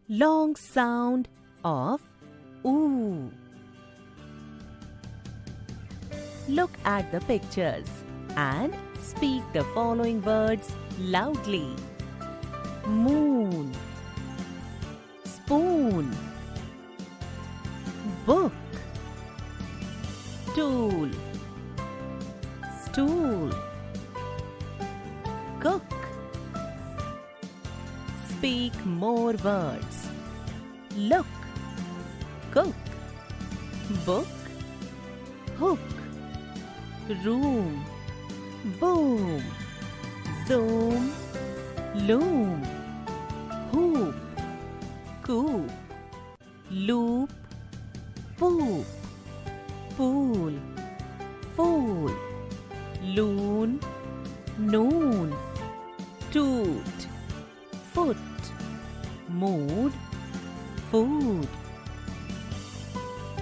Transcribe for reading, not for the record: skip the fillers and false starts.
long sound of oo. Look at the pictures and speak the following words loudly. Moon, spoon, book, tool, stool, cook. Speak more words. Look, cook, book, hook, room, boom, zoom, loom, hoop, coop, loop, poop, pool, fool, loon, noon, toot, foot, mood, food.